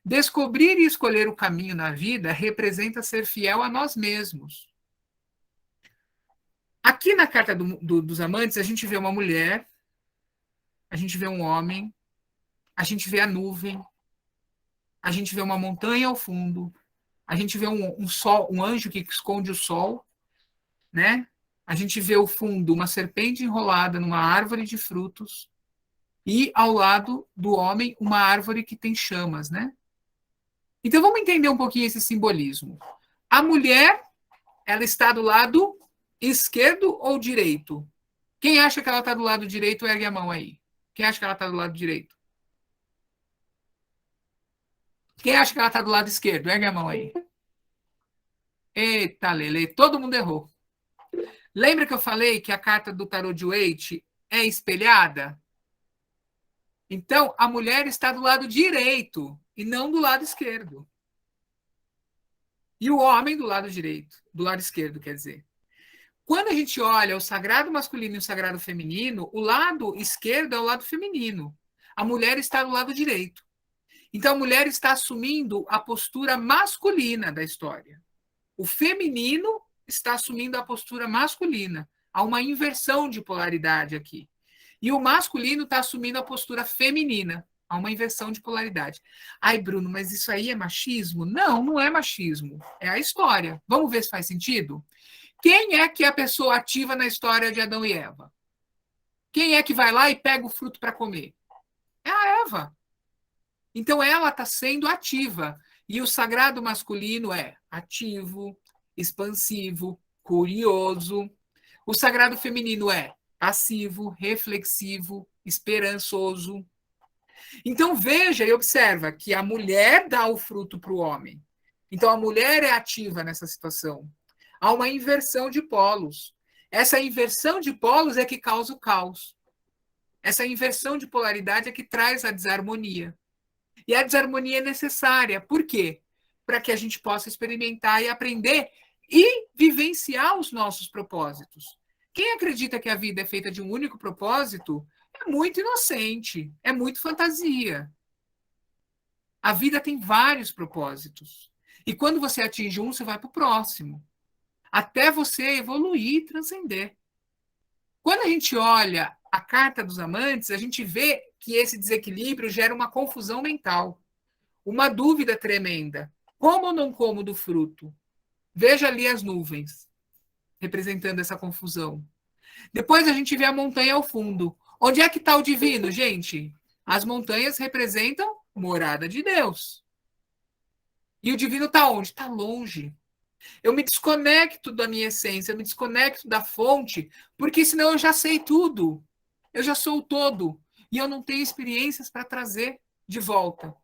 Speaker 1: Descobrir e escolher o caminho na vida representa ser fiel a nós mesmos. Aqui na Carta dos Amantes, a gente vê uma mulher, a gente vê um homem, a gente vê a nuvem, a gente vê uma montanha ao fundo, a gente vê um sol, um anjo que esconde o sol, né? A gente vê ao fundo uma serpente enrolada numa árvore de frutos e ao lado do homem uma árvore que tem chamas, né? Então vamos entender um pouquinho esse simbolismo. A mulher, ela está do lado esquerdo ou direito? Quem acha que ela está do lado direito, ergue a mão aí. Quem acha que ela está do lado direito? Quem acha que ela está do lado esquerdo? Ergue a mão aí. Eita, Lele, todo mundo errou. Lembra que eu falei que a carta do tarot de Waite é espelhada? Então, a mulher está do lado direito e não do lado esquerdo. E o homem do lado direito, do lado esquerdo, quer dizer. Quando a gente olha o sagrado masculino e o sagrado feminino, o lado esquerdo é o lado feminino. A mulher está do lado direito. Então, a mulher está assumindo a postura masculina da história. O feminino está assumindo a postura masculina. Há uma inversão de polaridade aqui. E o masculino está assumindo a postura feminina. Há uma inversão de polaridade. Ai, Bruno, mas isso aí é machismo? Não, não é machismo. É a história. Vamos ver se faz sentido? Quem é que é a pessoa ativa na história de Adão e Eva? Quem é que vai lá e pega o fruto para comer? É a Eva. Então ela está sendo ativa. E o sagrado masculino é ativo, expansivo, curioso. O sagrado feminino é passivo, reflexivo, esperançoso. Então veja e observa que a mulher dá o fruto para o homem. Então a mulher é ativa nessa situação. Há uma inversão de polos. Essa inversão de polos é que causa o caos. Essa inversão de polaridade é que traz a desarmonia. E a desarmonia é necessária. Por quê? Para que a gente possa experimentar e aprender e vivenciar os nossos propósitos. Quem acredita que a vida é feita de um único propósito é muito inocente, é muito fantasia. A vida tem vários propósitos. E quando você atinge um, você vai para o próximo. Até você evoluir e transcender. Quando a gente olha a carta dos amantes, a gente vê que esse desequilíbrio gera uma confusão mental, uma dúvida tremenda. Como ou não como do fruto? Veja ali as nuvens, representando essa confusão. Depois a gente vê a montanha ao fundo. Onde é que está o divino, gente? As montanhas representam morada de Deus. E o divino está onde? Está longe. Eu me desconecto da minha essência, eu me desconecto da fonte, porque senão eu já sei tudo. Eu já sou o todo. E eu não tenho experiências para trazer de volta.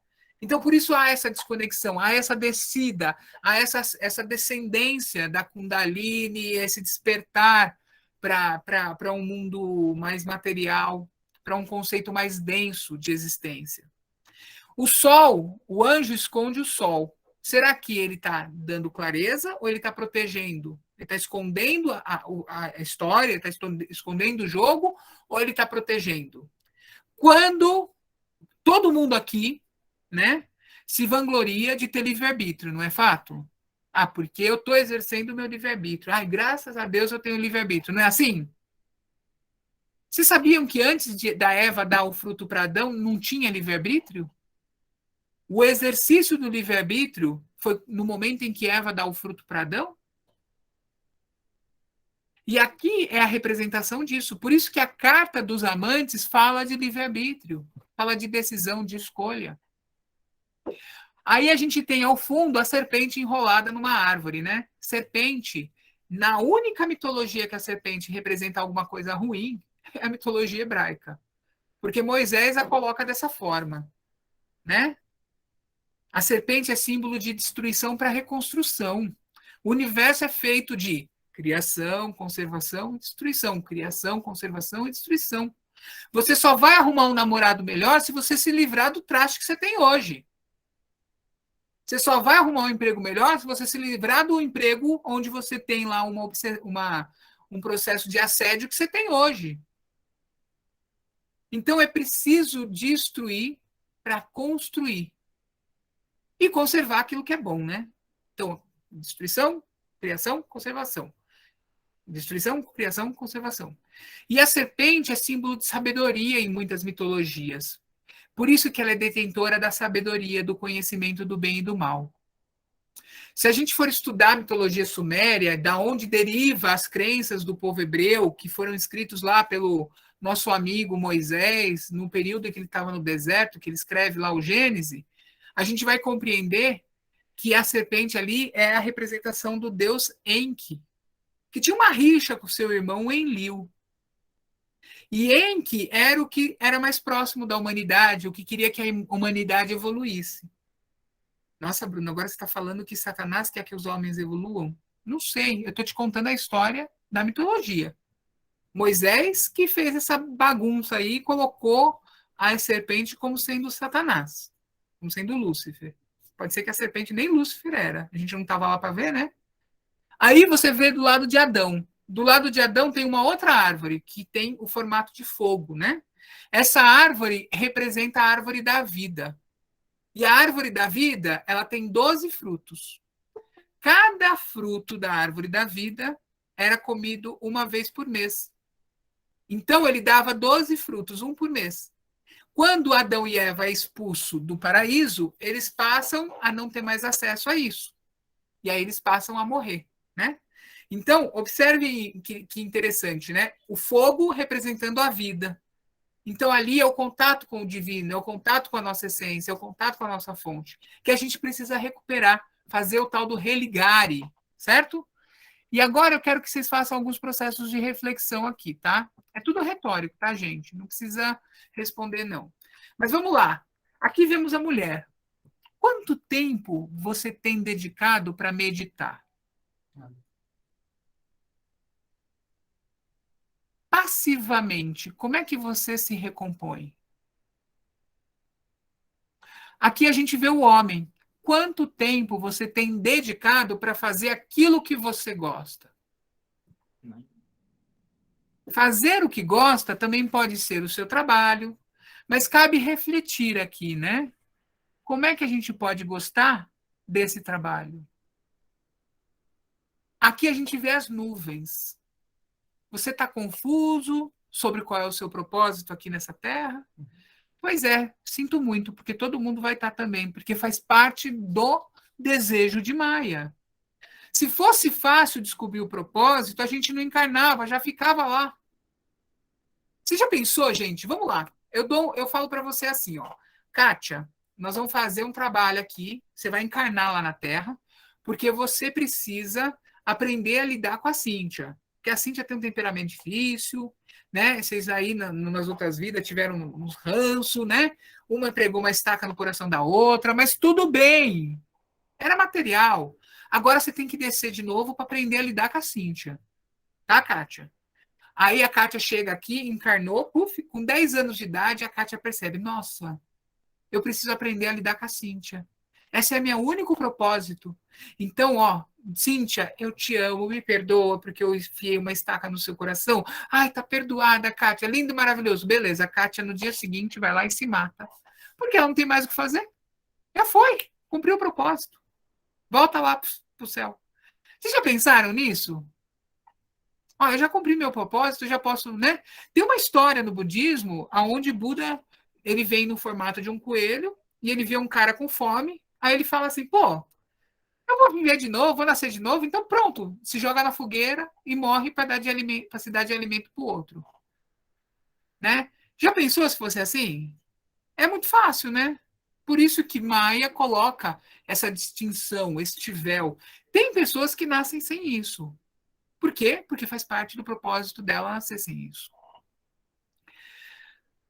Speaker 1: Então, por isso há essa desconexão, há essa descida, há essa descendência da Kundalini, esse despertar para um mundo mais material, para um conceito mais denso de existência. O sol, o anjo esconde o sol. Será que ele está dando clareza ou ele está protegendo? Ele está escondendo a história, ele está escondendo o jogo ou ele está protegendo? Quando todo mundo aqui, né, se vangloria de ter livre-arbítrio, não é fato? Ah, porque eu estou exercendo o meu livre-arbítrio. Ai, graças a Deus eu tenho livre-arbítrio. Não é assim? Vocês sabiam que antes da Eva dar o fruto para Adão, não tinha livre-arbítrio? O exercício do livre-arbítrio foi no momento em que Eva dá o fruto para Adão? E aqui é a representação disso. Por isso que a carta dos amantes fala de livre-arbítrio, fala de decisão, de escolha. Aí a gente tem ao fundo a serpente enrolada numa árvore, né? Serpente, na única mitologia que a serpente representa alguma coisa ruim, é a mitologia hebraica. Porque Moisés a coloca dessa forma, né? A serpente é símbolo de destruição para reconstrução. O universo é feito de criação, conservação e destruição. Criação, conservação e destruição. Você só vai arrumar um namorado melhor se você se livrar do traste que você tem hoje. Você só vai arrumar um emprego melhor se você se livrar do emprego onde você tem lá um processo de assédio que você tem hoje. Então é preciso destruir para construir. E conservar aquilo que é bom, né? Então, destruição, criação, conservação. Destruição, criação, conservação. E a serpente é símbolo de sabedoria em muitas mitologias. Por isso que ela é detentora da sabedoria, do conhecimento do bem e do mal. Se a gente for estudar a mitologia suméria, da onde deriva as crenças do povo hebreu, que foram escritos lá pelo nosso amigo Moisés, no período em que ele estava no deserto, que ele escreve lá o Gênesis, a gente vai compreender que a serpente ali é a representação do deus Enki, que tinha uma rixa com seu irmão Enlil. E Enki era o que era mais próximo da humanidade, o que queria que a humanidade evoluísse. Nossa, Bruno, agora você está falando que Satanás quer que os homens evoluam? Não sei, eu estou te contando a história da mitologia. Moisés que fez essa bagunça aí e colocou a serpente como sendo Satanás, como sendo Lúcifer. Pode ser que a serpente nem Lúcifer era. A gente não estava lá para ver, né? Aí você vê do lado de Adão. Do lado de Adão tem uma outra árvore que tem o formato de fogo, né? Essa árvore representa a árvore da vida. E a árvore da vida, ela tem 12 frutos. Cada fruto da árvore da vida era comido uma vez por mês. Então ele dava 12 frutos, um por mês. Quando Adão e Eva é expulso do paraíso, eles passam a não ter mais acesso a isso. E aí eles passam a morrer, né? Então, observe que interessante, né? O fogo representando a vida. Então, ali é o contato com o divino, é o contato com a nossa essência, é o contato com a nossa fonte, que a gente precisa recuperar, fazer o tal do religare, certo? E agora eu quero que vocês façam alguns processos de reflexão aqui, tá? É tudo retórico, tá, gente? Não precisa responder, não. Mas vamos lá. Aqui vemos a mulher. Quanto tempo você tem dedicado para meditar? Passivamente, como é que você se recompõe? Aqui a gente vê o homem. Quanto tempo você tem dedicado para fazer aquilo que você gosta? Fazer o que gosta também pode ser o seu trabalho, mas cabe refletir aqui, né? Como é que a gente pode gostar desse trabalho? Aqui a gente vê as nuvens. Você está confuso sobre qual é o seu propósito aqui nessa terra? Pois é, sinto muito, porque todo mundo vai estar também, porque faz parte do desejo de Maia. Se fosse fácil descobrir o propósito, a gente não encarnava, já ficava lá. Você já pensou, gente? Vamos lá. Eu falo para você assim, ó. Kátia, nós vamos fazer um trabalho aqui, você vai encarnar lá na Terra, porque você precisa aprender a lidar com a Cíntia. Porque a Cíntia tem um temperamento difícil, né? Vocês aí nas outras vidas tiveram uns ranço, né? Uma pregou uma estaca no coração da outra, mas tudo bem. Era material. Agora você tem que descer de novo para aprender a lidar com a Cíntia. Tá, Kátia? Aí a Kátia chega aqui, encarnou, puf, com 10 anos de idade, a Kátia percebe: nossa, eu preciso aprender a lidar com a Cíntia. Esse é meu único propósito. Então, ó, Cíntia, eu te amo, me perdoa porque eu enfiei uma estaca no seu coração. Ai, tá perdoada, Kátia, lindo e maravilhoso. Beleza, a Kátia no dia seguinte vai lá e se mata. Porque ela não tem mais o que fazer. Já foi, cumpriu o propósito. Volta lá pro céu. Vocês já pensaram nisso? Ó, eu já cumpri meu propósito, já posso, né? Tem uma história no budismo onde Buda ele vem no formato de um coelho e ele vê um cara com fome. Aí ele fala assim: pô, eu vou viver de novo, vou nascer de novo, então pronto, se joga na fogueira e morre para dar de alimento, para se dar de alimento para o outro, né? Já pensou se fosse assim? É muito fácil, né? Por isso que Maia coloca essa distinção, este véu. Tem pessoas que nascem sem isso. Por quê? Porque faz parte do propósito dela nascer sem isso.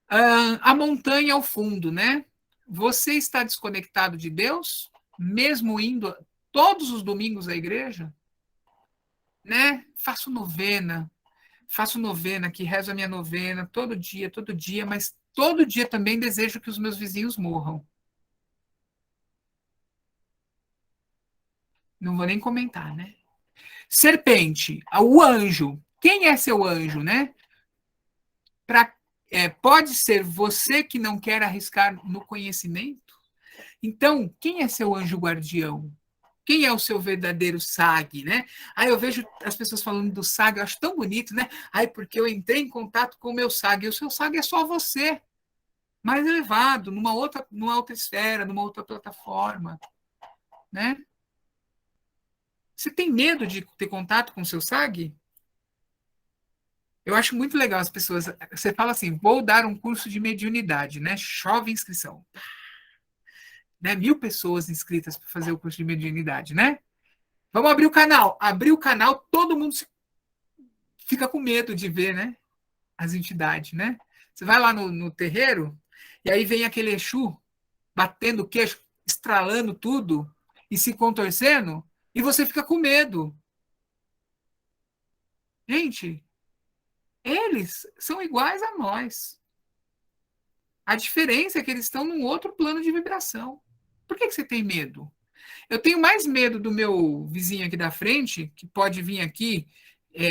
Speaker 1: A montanha ao fundo, né? Você está desconectado de Deus, mesmo indo todos os domingos à igreja, né? Faço novena, que rezo a minha novena todo dia, mas todo dia também desejo que os meus vizinhos morram. Não vou nem comentar, né? Serpente, o anjo. Quem é seu anjo, né? Pra, pode ser você que não quer arriscar no conhecimento? Então, quem é seu anjo guardião? Quem é o seu verdadeiro SAG, né? Aí eu vejo as pessoas falando do SAG, eu acho tão bonito, né? Aí porque eu entrei em contato com o meu SAG, e o seu SAG é só você, mais elevado, numa outra esfera, numa outra plataforma, né? Você tem medo de ter contato com o seu SAG? Eu acho muito legal as pessoas. Você fala assim, vou dar um curso de mediunidade, né? Chove inscrição, né? 1.000 pessoas inscritas para fazer o curso de mediunidade, né? Vamos abrir o canal. Abrir o canal, todo mundo fica com medo de ver, né? As entidades, né? Você vai lá no terreiro e aí vem aquele Exu batendo o queixo, estralando tudo e se contorcendo e você fica com medo. Gente, eles são iguais a nós. A diferença é que eles estão num outro plano de vibração. Por que você tem medo? Eu tenho mais medo do meu vizinho aqui da frente, que pode vir aqui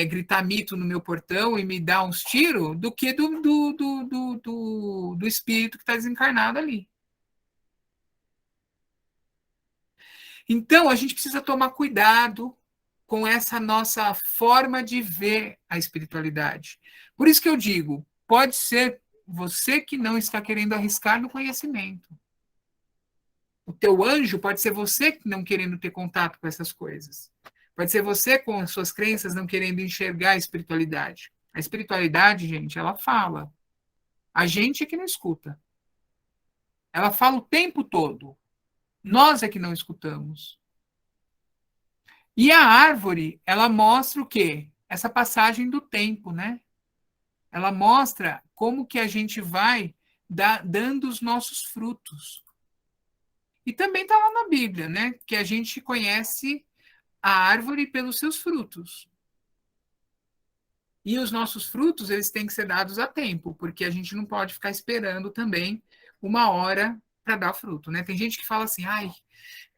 Speaker 1: gritar mito no meu portão e me dar uns tiros, do que do espírito que está desencarnado ali. Então, a gente precisa tomar cuidado com essa nossa forma de ver a espiritualidade. Por isso que eu digo, pode ser você que não está querendo arriscar no conhecimento. O teu anjo pode ser você não querendo ter contato com essas coisas. Pode ser você com as suas crenças não querendo enxergar a espiritualidade. A espiritualidade, gente, ela fala. A gente é que não escuta. Ela fala o tempo todo. Nós é que não escutamos. E a árvore, ela mostra o quê? Essa passagem do tempo, né? Ela mostra como que a gente vai dando os nossos frutos. E também está lá na Bíblia, né? Que a gente conhece a árvore pelos seus frutos. E os nossos frutos, eles têm que ser dados a tempo, porque a gente não pode ficar esperando também uma hora para dar fruto, né? Tem gente que fala assim, ai,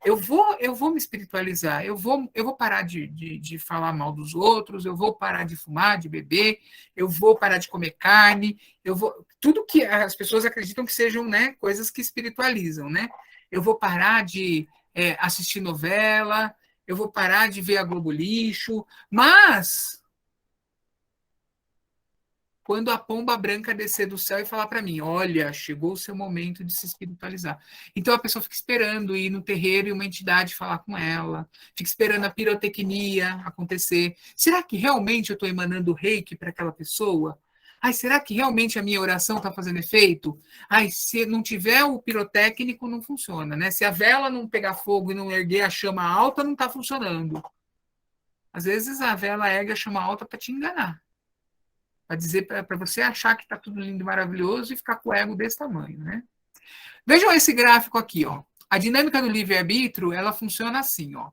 Speaker 1: eu vou me espiritualizar, eu vou parar de falar mal dos outros, eu vou parar de fumar, de beber, eu vou parar de comer carne, eu vou. Tudo que as pessoas acreditam que sejam, né, coisas que espiritualizam, né? Eu vou parar de assistir novela, eu vou parar de ver a Globo Lixo, mas quando a pomba branca descer do céu e falar para mim, olha, chegou o seu momento de se espiritualizar. Então a pessoa fica esperando ir no terreiro e uma entidade falar com ela, fica esperando a pirotecnia acontecer. Será que realmente eu estou emanando reiki para aquela pessoa? Ai, será que realmente a minha oração está fazendo efeito? Ai, se não tiver o pirotécnico, não funciona, né? Se a vela não pegar fogo e não erguer a chama alta, não está funcionando. Às vezes a vela ergue a chama alta para te enganar, para dizer para você achar que está tudo lindo e maravilhoso e ficar com o ego desse tamanho, né? Vejam esse gráfico aqui, ó. A dinâmica do livre-arbítrio, ela funciona assim, ó.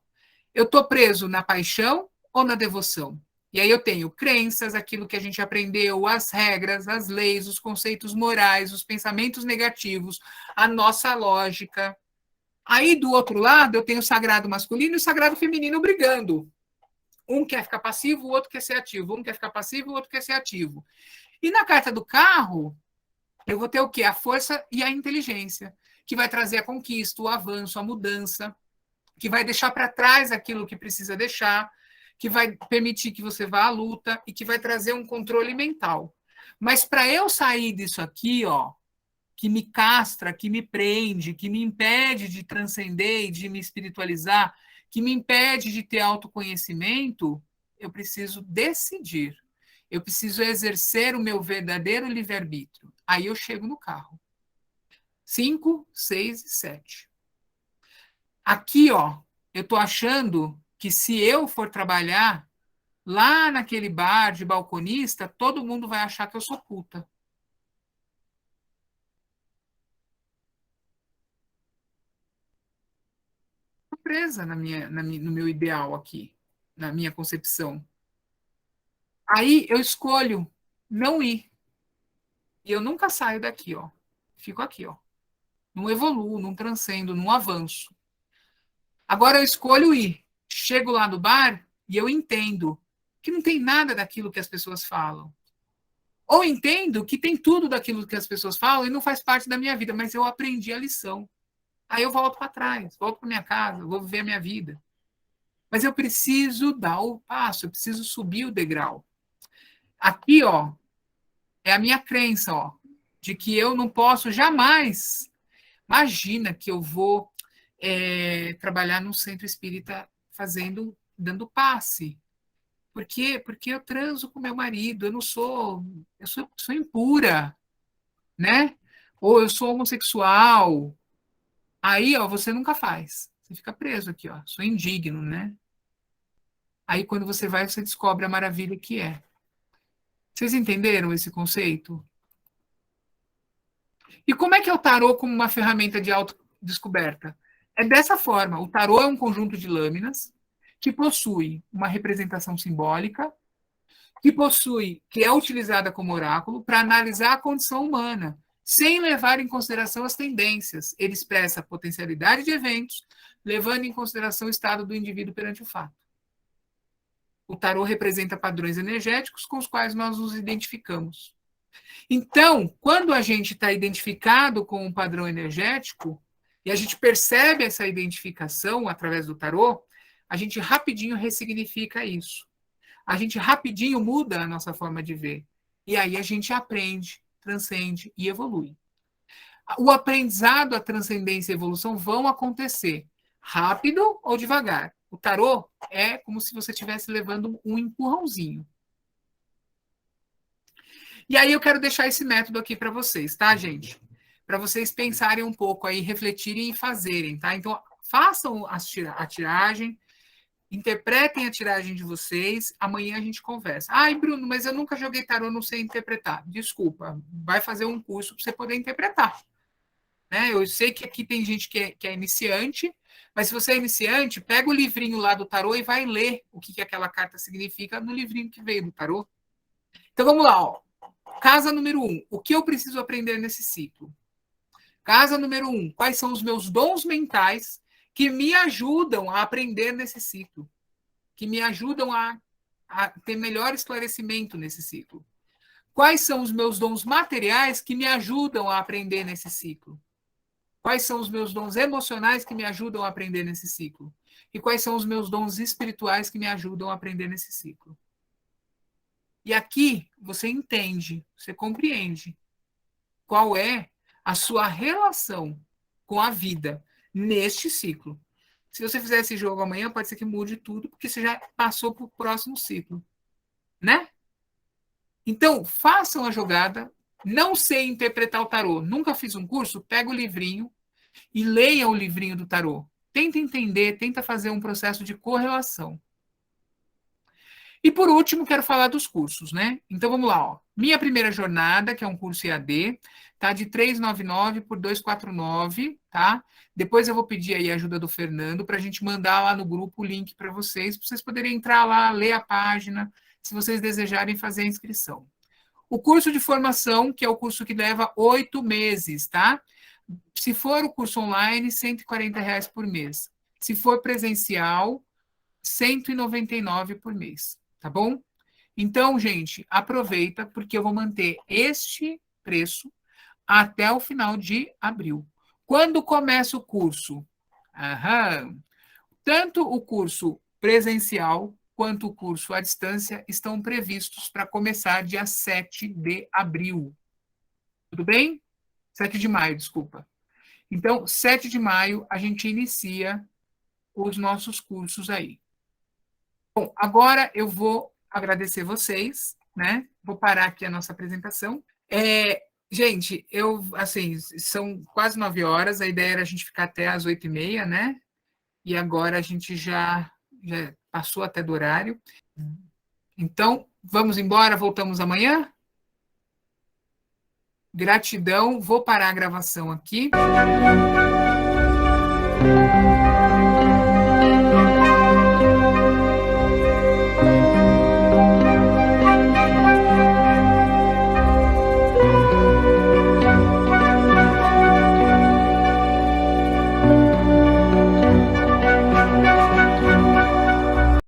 Speaker 1: Eu estou preso na paixão ou na devoção? E aí eu tenho crenças, aquilo que a gente aprendeu, as regras, as leis, os conceitos morais, os pensamentos negativos, a nossa lógica. Aí do outro lado eu tenho o sagrado masculino e o sagrado feminino brigando. Um quer ficar passivo, o outro quer ser ativo. Um quer ficar passivo, o outro quer ser ativo. E na carta do carro, eu vou ter o quê? A força e a inteligência, que vai trazer a conquista, o avanço, a mudança, que vai deixar para trás aquilo que precisa deixar, que vai permitir que você vá à luta e que vai trazer um controle mental. Mas para eu sair disso aqui, ó, que me castra, que me prende, que me impede de transcender e de me espiritualizar, que me impede de ter autoconhecimento, eu preciso decidir. Eu preciso exercer o meu verdadeiro livre-arbítrio. Aí eu chego no carro. 5, 6 e 7. Aqui, ó, eu tô achando que se eu for trabalhar lá naquele bar de balconista, todo mundo vai achar que eu sou puta. Tô presa no meu ideal aqui, na minha concepção. Aí eu escolho não ir. E eu nunca saio daqui, ó. Fico aqui, ó. Não evoluo, não transcendo, não avanço. Agora eu escolho ir. Chego lá no bar e eu entendo que não tem nada daquilo que as pessoas falam. Ou entendo que tem tudo daquilo que as pessoas falam e não faz parte da minha vida, mas eu aprendi a lição. Aí eu volto para trás, volto para minha casa, vou viver a minha vida. Mas eu preciso dar o passo, eu preciso subir o degrau. Aqui, ó, é a minha crença, ó, de que eu não posso jamais. Imagina que eu vou trabalhar num centro espírita dando passe. Por quê? Porque eu transo com meu marido, eu sou impura, né? Ou eu sou homossexual. Aí, ó, você nunca faz. Você fica preso aqui, ó. Sou indigno, né? Aí, quando você vai, você descobre a maravilha que é. Vocês entenderam esse conceito? E como é que é o tarô como uma ferramenta de autodescoberta? É dessa forma. O tarô é um conjunto de lâminas que possui uma representação simbólica, que é utilizada como oráculo para analisar a condição humana, sem levar em consideração as tendências. Ele expressa a potencialidade de eventos, levando em consideração o estado do indivíduo perante o fato. O tarô representa padrões energéticos com os quais nós nos identificamos. Então, quando a gente está identificado com um padrão energético, e a gente percebe essa identificação através do tarô, a gente rapidinho ressignifica isso. A gente rapidinho muda a nossa forma de ver. E aí a gente aprende, transcende e evolui. O aprendizado, a transcendência e a evolução vão acontecer rápido ou devagar. O tarô é como se você estivesse levando um empurrãozinho. E aí eu quero deixar esse método aqui para vocês, tá, gente? Para vocês pensarem um pouco aí, refletirem e fazerem, tá? Então, façam a tiragem, Interpretem a tiragem de vocês, amanhã a gente conversa. Ai, Bruno, mas eu nunca joguei tarô, não sei interpretar. Desculpa, vai fazer um curso para você poder interpretar. Né? Eu sei que aqui tem gente que é iniciante, mas se você é iniciante, pega o livrinho lá do tarô e vai ler o que aquela carta significa no livrinho que veio do tarô. Então vamos lá, ó. Casa número 1. O que eu preciso aprender nesse ciclo? Casa número 1. Quais são os meus dons mentais que me ajudam a aprender nesse ciclo? Que me ajudam a ter melhor esclarecimento nesse ciclo? Quais são os meus dons materiais que me ajudam a aprender nesse ciclo? Quais são os meus dons emocionais que me ajudam a aprender nesse ciclo? E quais são os meus dons espirituais que me ajudam a aprender nesse ciclo? E aqui você entende, você compreende qual é a sua relação com a vida neste ciclo. Se você fizer esse jogo amanhã, pode ser que mude tudo, porque você já passou para o próximo ciclo, né? Então, façam a jogada. Não sei interpretar o tarô, nunca fiz um curso, pega o livrinho e leia o livrinho do tarô. Tenta entender, tenta fazer um processo de correlação. E por último, quero falar dos cursos, né? Então vamos lá, ó. Minha primeira jornada, que é um curso EAD, tá de 399 por 249, tá? Depois eu vou pedir aí a ajuda do Fernando para a gente mandar lá no grupo o link para vocês poderem entrar lá, ler a página, se vocês desejarem fazer a inscrição. O curso de formação, que é o curso que leva 8 meses, tá? Se for o curso online, R$ 140 por mês. Se for presencial, R$ 199 por mês, tá bom? Então, gente, aproveita, porque eu vou manter este preço até o final de abril. Quando começa o curso? Tanto o curso presencial quanto o curso à distância estão previstos para começar dia 7 de abril. Tudo bem? 7 de maio, desculpa. Então, 7 de maio, a gente inicia os nossos cursos aí. Bom, agora eu vou agradecer vocês, né? Vou parar aqui a nossa apresentação. Gente, assim, são quase 9 horas, a ideia era a gente ficar até às 8h30, né? E agora a gente já passou até do horário. Então, vamos embora, voltamos amanhã? Gratidão, vou parar a gravação aqui.